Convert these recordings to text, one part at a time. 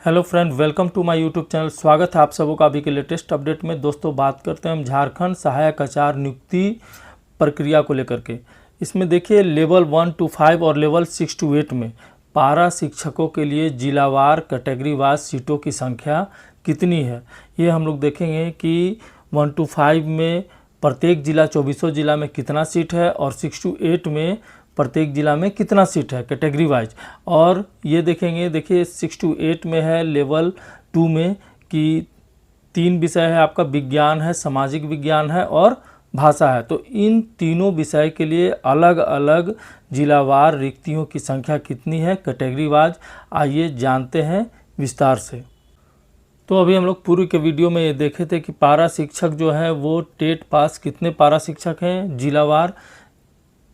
Hello friend, welcome to my YouTube channel. स्वागत है आप सबों का अभी के लेटेस्ट अपडेट में। दोस्तों, बात करते हैं हम झारखंड सहायक आचार्य नियुक्ति प्रक्रिया को लेकर के। इसमें देखिए लेवल 1 to 5 और लेवल 6 to 8 में पारा शिक्षकों के लिए जिलावार कैटेगरी वार सीटों की संख्या कितनी है, ये हम लोग देखेंगे कि 1 to 5 में प्रत्येक जिला 24 जिला में कितना सीट है और 6 to 8 में प्रत्येक जिला में कितना सीट है कैटेगरी वाइज। और ये देखेंगे, देखिए 6 to 8 में है लेवल 2 में कि 3 विषय है आपका, विज्ञान है, सामाजिक विज्ञान है और भाषा है। तो इन तीनों विषय के लिए अलग अलग जिलावार रिक्तियों की संख्या कितनी है कैटेगरी वाइज, आइए जानते हैं विस्तार से। तो अभी हम लोग पूर्व के वीडियो में ये देखे थे कि पारा शिक्षक जो है वो टेट पास कितने पारा शिक्षक हैं जिलावार,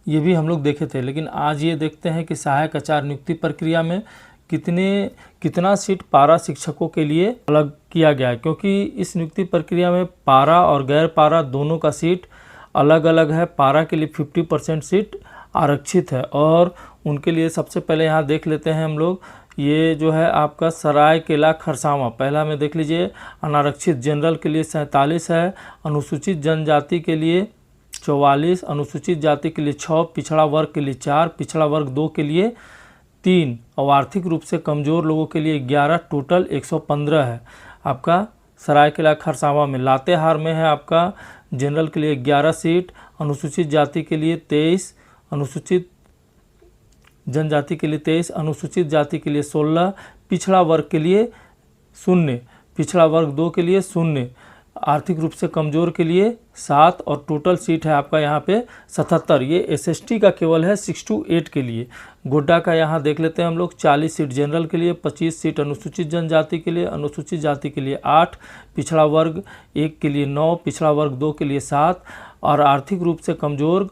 ये भी हम लोग देखे थे। लेकिन आज ये देखते हैं कि सहायक आचार्य नियुक्ति प्रक्रिया में कितना सीट पारा शिक्षकों के लिए अलग किया गया है, क्योंकि इस नियुक्ति प्रक्रिया में पारा और गैर पारा दोनों का सीट अलग अलग है। पारा के लिए 50% सीट आरक्षित है और उनके लिए सबसे पहले यहाँ देख लेते हैं हम लोग। ये जो है आपका सरायकेला खरसावां, पहला में देख लीजिए। अनारक्षित जनरल के लिए 47 है, अनुसूचित जनजाति के लिए 44, अनुसूचित जाति के लिए 6, पिछड़ा वर्ग के लिए 4, पिछड़ा वर्ग 2 के लिए 3 और आर्थिक रूप से कमज़ोर लोगों के लिए 11, टोटल 115 है आपका सरायकेला खरसावां में। लातेहार में है आपका जनरल के लिए 11 सीट, अनुसूचित जाति के लिए 23, अनुसूचित जनजाति के लिए 23, अनुसूचित जाति के लिए 16, पिछड़ा वर्ग के लिए 0, पिछड़ा वर्ग 2 के लिए 0, आर्थिक रूप से कमज़ोर के लिए 7 और टोटल सीट है आपका यहाँ पे 77। ये एसएसटी का केवल है 6 to 8 के लिए। गोड्डा का यहाँ देख लेते हैं हम लोग। 40 सीट जनरल के लिए, 25 सीट अनुसूचित जनजाति के लिए, अनुसूचित जाति के लिए 8, पिछड़ा वर्ग 1 के लिए 9, पिछड़ा वर्ग 2 के लिए 7 और आर्थिक रूप से कमज़ोर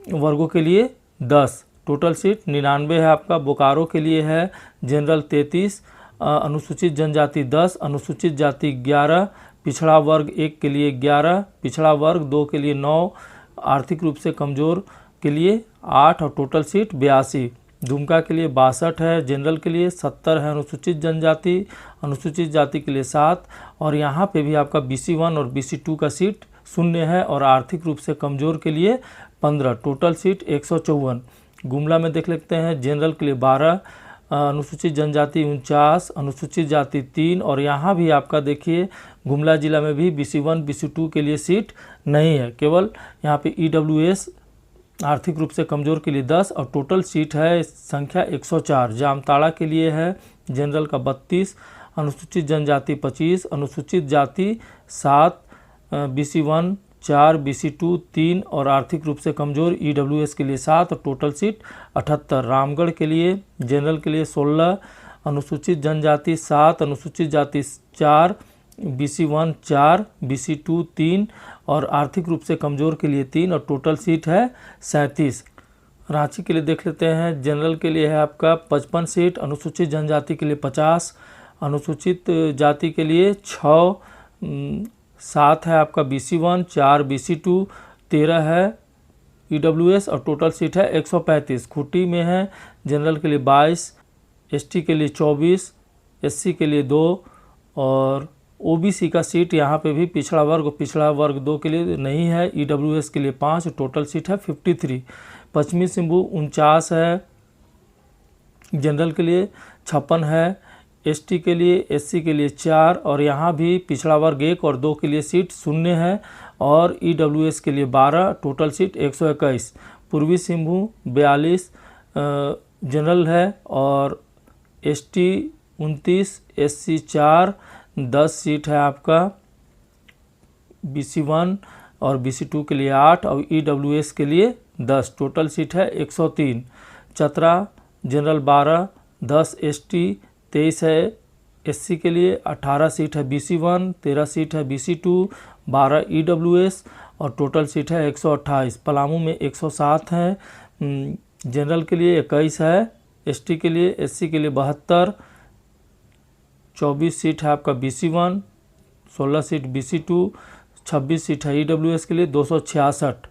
वर्गों के लिए 10। टोटल सीट 99 है आपका। बोकारो के लिए है जनरल 33, अनुसूचित जनजाति 10, अनुसूचित जाति 11, पिछड़ा वर्ग 1 के लिए 11, पिछड़ा वर्ग 2 के लिए 9, आर्थिक रूप से कमज़ोर के लिए 8 और टोटल सीट 82। दुमका के लिए 62 है, जनरल के लिए 70 है, अनुसूचित जनजाति, अनुसूचित जाति के लिए 7 और यहाँ पे भी आपका BC1 और BC2 का सीट 0 है और आर्थिक रूप से कमज़ोर के लिए 15, टोटल सीट 154। गुमला में देख लेते हैं, जनरल के लिए 12, अनुसूचित जनजाति 49, अनुसूचित जाति 3 और यहाँ भी आपका देखिए गुमला जिला में भी BC1 BC2 के लिए सीट नहीं है, केवल यहाँ पे EWS आर्थिक रूप से कमज़ोर के लिए 10 और टोटल सीट है संख्या 104। जामताड़ा के लिए है जनरल का 32, अनुसूचित जनजाति 25, अनुसूचित जाति 7, BC1 4, BC2 3 और आर्थिक रूप से कमज़ोर EWS के लिए 7 और टोटल सीट 78। रामगढ़ के लिए जनरल के लिए 16, अनुसूचित जनजाति 7, अनुसूचित जाति 4, BC1 4, BC2 3 और आर्थिक रूप से कमज़ोर के लिए 3 और टोटल सीट है 37। रांची के लिए देख लेते हैं, जनरल के लिए है आपका 55 सीट, अनुसूचित जनजाति के लिए 50, अनुसूचित जाति के लिए 6, 7 है आपका BC1, 4 BC2, 13 है EWS और टोटल सीट है 135। खूंटी में है जनरल के लिए 22, ST के लिए 24, SC के लिए 2 और OBC का सीट यहाँ पे भी पिछड़ा वर्ग 2 के लिए नहीं है, EWS के लिए 5, टोटल सीट है 53। पश्चिमी सिंहभूम 49 है, जनरल के लिए 56 है, ST के लिए, SC के लिए 4 और यहाँ भी पिछड़ा वर्ग 1 और 2 के लिए सीट 0 है और EWS के लिए 12, टोटल सीट 121। पूर्वी सिंहभूम 42 जनरल है और ST 29, SC 4, 10 सीट है आपका BC1 और BC2 के लिए 8 और EWS के लिए 10, टोटल सीट है 103। चतरा जनरल 12, 10 ST, 23 है SC के लिए, 18 सीट है BC1, 13 सीट है BC2, 12 EWS और टोटल सीट है 128। पलामू में 107 है, जनरल के लिए 21 है, ST के लिए, SC के लिए 72, 24 सीट है आपका BC1, 16 सीट BC2, 26 सीट है EWS के लिए 266।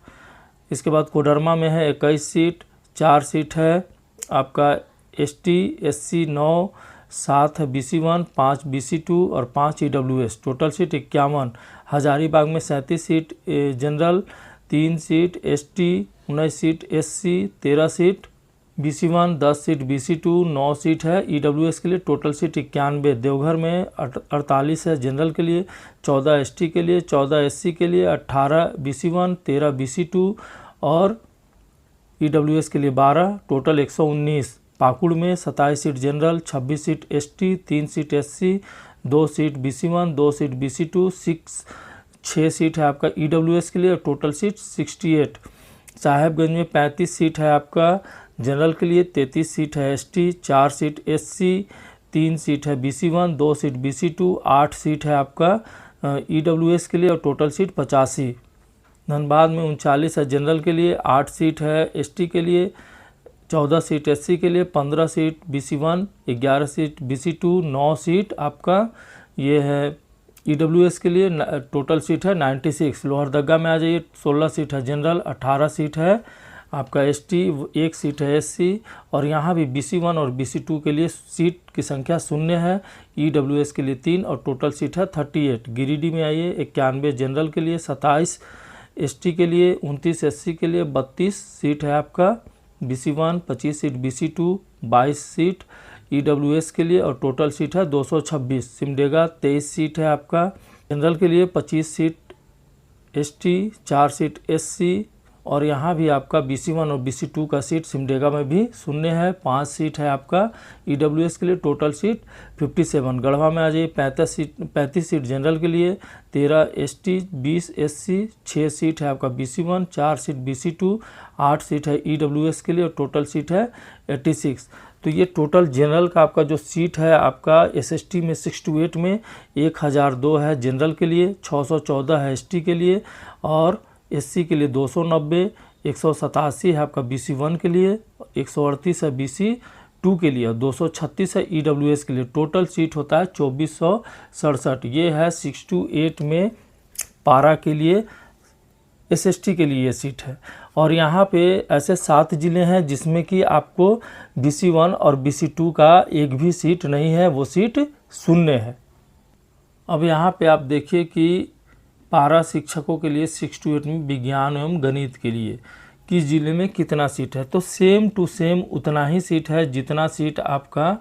इसके बाद कोडरमा में है 21 सीट, 4 सीट है आपका ST SC 9, 7 है BC1, 5 BC2 और 5 EWS। Total seat 51। हजारीबाग में 37 seat general, 3 seat ST, 19 seat SC, 13 seat BC1, 10 seat BC2, 9 seat है EWS के लिए। Total seat 91। देवघर में 48 है जनरल के लिए, 14 ST के लिए, 14 SC के लिए, 18 BC1, 13 BC2 और EWS के लिए 12। टोटल 119। पाकुड़ में 27 seat general, 26 seat ST, 3 seat SC, 2 seat BC1, 2 seat BC2, 6 seat है आपका EWS के लिए और टोटल सीट 68। साहेबगंज में 35 सीट है आपका जनरल के लिए, 33 सीट है ST, 4 सीट SC, 3 सीट है BC1, 2 सीट BC2, 8 सीट है आपका EWS के लिए और टोटल सीट 85। धनबाद में 39 है जनरल के लिए, 8 सीट है ST के लिए, 14 सीट SC के लिए, 15 seat BC1, 11 seat BC2, 9 seat आपका ये है EWS के लिए। टोटल सीट है 96। लोहरदगा में आ जाइए, 16 सीट है जनरल, 18 सीट है आपका ST, 1 सीट है SC और यहाँ भी BC1 और BC2 के लिए सीट की संख्या 0 है, EWS के लिए 3 और टोटल सीट है 38। गिरिडीह में आइए, 91 जनरल के लिए, 27 ST के लिए, 29 SC के लिए, 32 सीट है आपका BC1, 25 seat BC2, 22 seat EWS के लिए और टोटल सीट है 226। सिमडेगा 23 सीट है आपका जनरल के लिए, 25 सीट ST, 4 सीट SC और यहाँ भी आपका BC1 और BC2 का सीट सिमडेगा में भी 0 है, 5 सीट है आपका EWS के लिए। Total seat 57। गढ़वा में आ जाइए, 35 सीट जनरल के लिए, 13 ST, 20 SC, 6 सीट है आपका BC1, 4 सीट BC2, 8 सीट है EWS के लिए और टोटल सीट है 86। तो ये टोटल जनरल का आपका जो सीट है आपका SST में 68 में 1002 है जनरल के लिए, 614 है ST के लिए और SC के लिए 290, 187 है आपका BC1 के लिए, 138 है BC2 के लिए और 236 है EWS के लिए। टोटल सीट होता है 2467। ये है 6 to 8 में पारा के लिए SST के लिए ये सीट है। और यहाँ पे ऐसे 7 ज़िले हैं जिसमें कि आपको BC1 और BC2 का एक भी सीट नहीं है, वो सीट 0 है। अब यहाँ पे आप देखिए कि पारा शिक्षकों के लिए 6 to 8 में विज्ञान एवं गणित के लिए किस जिले में कितना सीट है, तो सेम टू सेम उतना ही सीट है जितना सीट आपका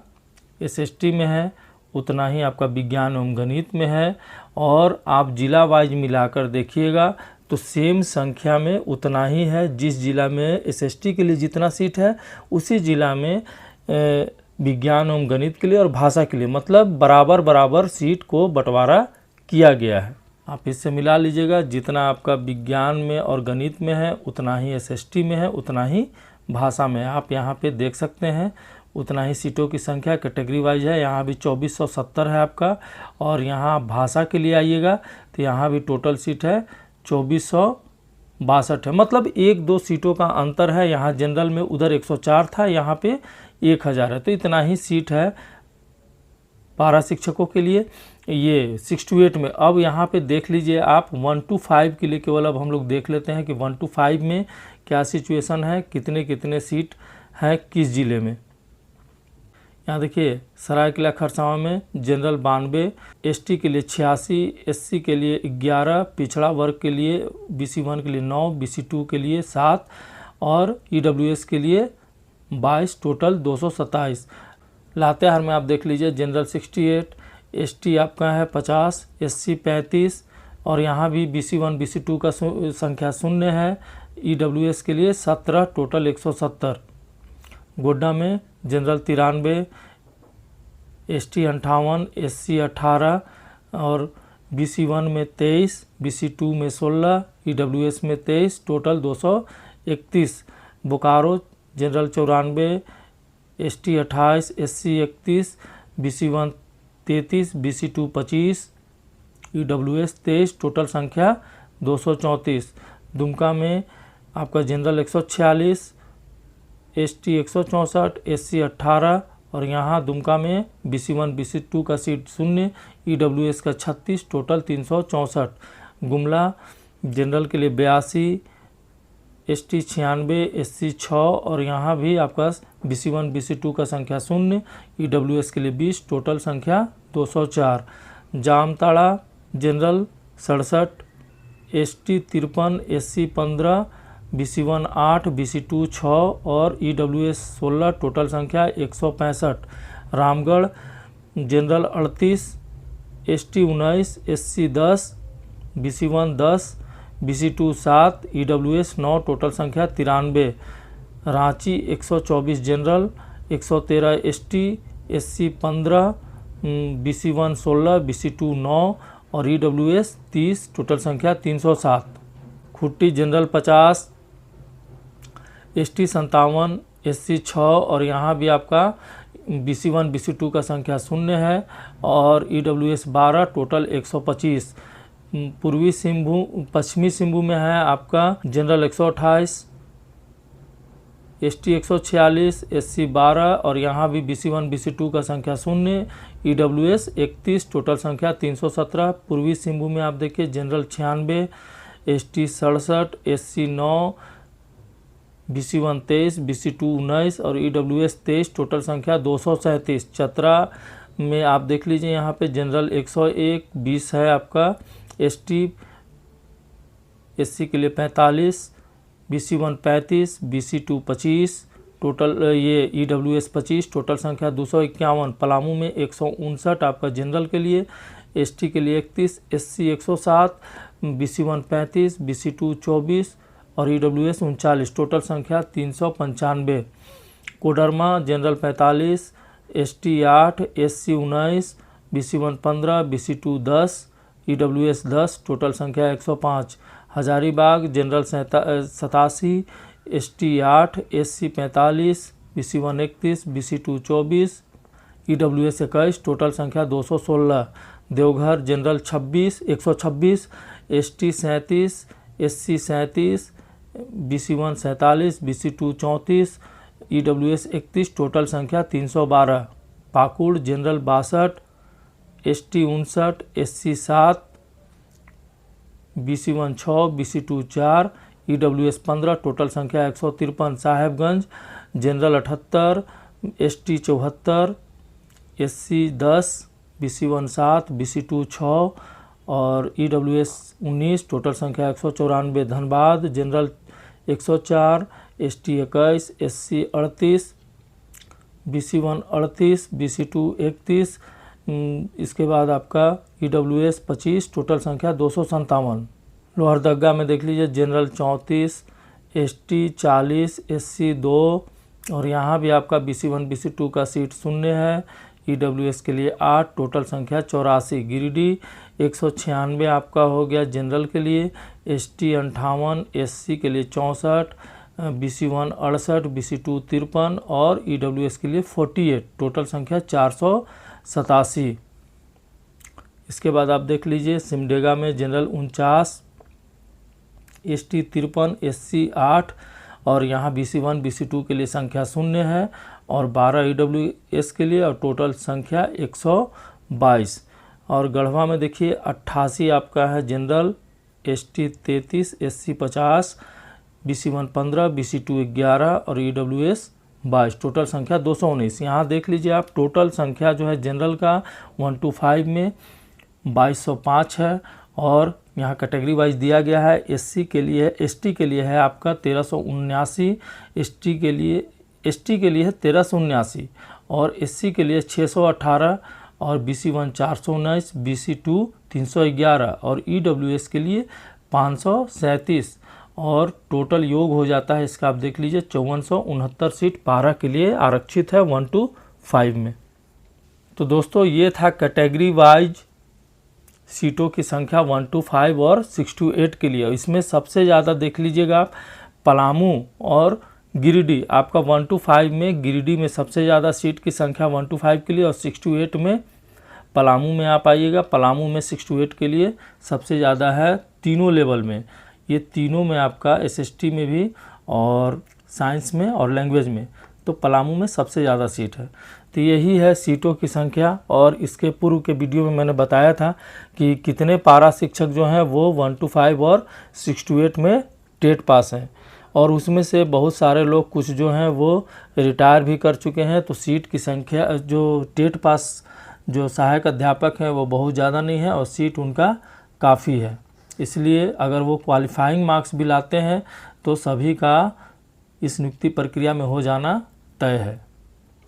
SST में है उतना ही आपका विज्ञान एवं गणित में है। और आप जिला वाइज मिलाकर देखिएगा तो सेम संख्या में उतना ही है। जिस जिला में SST के लिए जितना सीट है उसी जिला में विज्ञान एवं गणित के लिए और भाषा के लिए मतलब बराबर बराबर सीट को बंटवारा किया गया है। आप इससे मिला लीजिएगा, जितना आपका विज्ञान में और गणित में है उतना ही SST में है, उतना ही भाषा में है। आप यहाँ पे देख सकते हैं उतना ही सीटों की संख्या कैटेगरी वाइज है। यहाँ भी 2470 है आपका। और यहाँ भाषा के लिए आइएगा तो यहाँ भी टोटल सीट है 2462 है, मतलब 1-2 सीटों का अंतर है। यहाँ जनरल में उधर 104 था, यहाँ पे 1000 है, तो इतना ही सीट है पारा शिक्षकों के लिए ये 6 to 8 में। अब यहाँ पे देख लीजिए आप 1 to 5 के लिए केवल अब हम लोग देख लेते हैं कि 1 to 5 में क्या सिचुएशन है, कितने कितने सीट हैं किस ज़िले में। यहाँ देखिए सरायकेला खरसावां में जनरल 92, ST के लिए 86, SC के लिए 11, पिछड़ा वर्ग के लिए BC1 के लिए 9, BC2 के लिए 7 और EWS के लिए 22, टोटल 227। लातेहार में आप देख लीजिए जनरल 68, ST आपका है 50, SC 35 और यहाँ भी BC1 BC2 का संख्या 0 है, EWS के लिए 17, टोटल 170। गोड्डा में जनरल 93, ST 58, SC 18 और BC1 में 23, BC2 में 16, EWS में 23, total 231। Bokaro general 94, ST 28, SC 31, BC1 33, BC2 25, EWS 23, total संख्या 234। दुमका में आपका जनरल 146, ST 164, SC 18 और यहाँ दुमका में BC1 BC2 का सीट 0, EWS का 36, टोटल 364। गुमला जनरल के लिए 82, ST 96, SC 6 और यहाँ भी आपका BC1 BC2 का संख्या 0, EWS के लिए 20, टोटल संख्या 204। Jamtara general 67, ST 53, SC 15, BC1 8, BC2 6 और EWS 16, टोटल संख्या 165। Ramgarh general 38, ST 19, SC 10, BC1 10, BC2 7, EWS 9, total संख्या 93। Ranchi 124 general, 113 ST, SC 15, BC1 16, BC2 9 और EWS 30, टोटल संख्या 307। खुट्टी जनरल 50, ST 57, SC 6 और यहाँ भी आपका BC1 BC2 का संख्या 0 है और EWS 12, टोटल 125। पश्चिमी सिंहभूम में है आपका जनरल 128, ST 146, SC 12 और यहाँ भी BC1 BC2 का संख्या 0, EWS 31, टोटल संख्या 317। पूर्वी सिंहभूम में आप देखिए general 96, ST 67, SC 9, BC1 23, BC2 19 और EWS 23, टोटल संख्या 237। चतरा में आप देख लीजिए यहाँ पे जनरल 101, 20 है आपका, SC के लिए 45, BC1 35, BC2 25, टोटल ये EWS 25, टोटल संख्या 251। पलामू में 159 आपका जनरल के लिए, ST के लिए 31, SC 107, BC1 35, BC2 24 और EWS 39, टोटल संख्या 395। Koderma general 45, ST 8, SC 19, BC1 15, BC2 10, EWS 10, total संख्या 105। Hazaribagh general 87, ST 8, SC 45, BC1 31, BC2 24, EWS 21, total संख्या 216। Deoghar general 126, ST 37, SC 37, BC1 47, BC2 34, EWS 31, total संख्या 312। Pakur general 62, ST 59, SC 7, BC1 6, BC2 4, EWS 15, total संख्या 153। Sahebganj general 78, ST 74, SC 10, BC1 7, BC2 6 और EWS 19, total संख्या 194। Dhanbad general 104, ST 21, SC 38, BC1 38, BC2 31, इसके बाद आपका EWS 25, total संख्या 257। लोहरदगा में देख लीजिए जनरल 34, ST 40, SC 2 और यहाँ भी आपका BC1 BC2 का सीट 0 है, EWS के लिए 8, टोटल संख्या 84। गिरिडीह 196 आपका हो गया जनरल के लिए, ST 58, SC के लिए 64, BC1 68, BC2 53 और EWS के लिए 48, टोटल संख्या 487। इसके बाद आप देख लीजिए सिमडेगा में जनरल 49, ST 53, SC 8 और यहाँ BC1 BC2 के लिए संख्या 0 है और 12 EWS के लिए और टोटल संख्या 122। और गढ़वा में देखिए 88 आपका है general, ST 33, SC 50, BC1 15, BC2 11 और EWS 22, टोटल संख्या 219। यहाँ देख लीजिए आप टोटल संख्या जो है जनरल का 1 to 5 में 2205 है और यहाँ कैटेगरी वाइज दिया गया है। SC के लिए ST के लिए है आपका 1379, ST के लिए है 1379 और SC के लिए 618 और BC1 419, BC2 311 और EWS के लिए 537 और टोटल योग हो जाता है इसका आप देख लीजिए 5469 सीट पारा के लिए आरक्षित है 1 to 5 में। तो दोस्तों ये था कैटेगरी वाइज सीटों की संख्या 1 to 5 और 6 to 8 के लिए। इसमें सबसे ज़्यादा देख लीजिएगा आप पलामू और गिरिडीह, आपका 1 to 5 में गिरिडीह में सबसे ज़्यादा सीट की संख्या 1 to 5 के लिए और 6 to 8 में पलामू में आप आइएगा। पलामू में 6 to 8 के लिए सबसे ज़्यादा है तीनों लेवल में, ये तीनों में आपका SST में भी और साइंस में और लैंग्वेज में, तो पलामू में सबसे ज़्यादा सीट है। तो यही है सीटों की संख्या। और इसके पूर्व के वीडियो में मैंने बताया था कि कितने पारा शिक्षक जो हैं वो 1 to 5 और 6 to 8 में टेट पास हैं और उसमें से बहुत सारे लोग कुछ जो हैं वो रिटायर भी कर चुके हैं। तो सीट की संख्या जो टेट पास जो सहायक अध्यापक हैं वो बहुत ज़्यादा नहीं है और सीट उनका काफ़ी है। इसलिए अगर वो क्वालिफाइंग मार्क्स भी लाते हैं तो सभी का इस नियुक्ति प्रक्रिया में हो जाना तय है।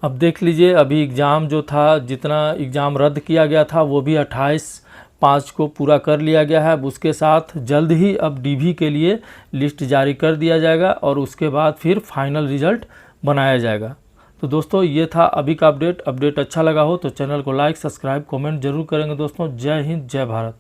अब देख लीजिए, अभी एग्ज़ाम जो था, जितना एग्ज़ाम रद्द किया गया था वो भी 28/5 को पूरा कर लिया गया है। अब उसके साथ जल्द ही अब डीवी के लिए लिस्ट जारी कर दिया जाएगा और उसके बाद फिर फाइनल रिजल्ट बनाया जाएगा। तो दोस्तों ये था अभी का अपडेट अच्छा लगा हो तो चैनल को लाइक, सब्सक्राइब, कमेंट जरूर करेंगे दोस्तों। जय हिंद, जय भारत।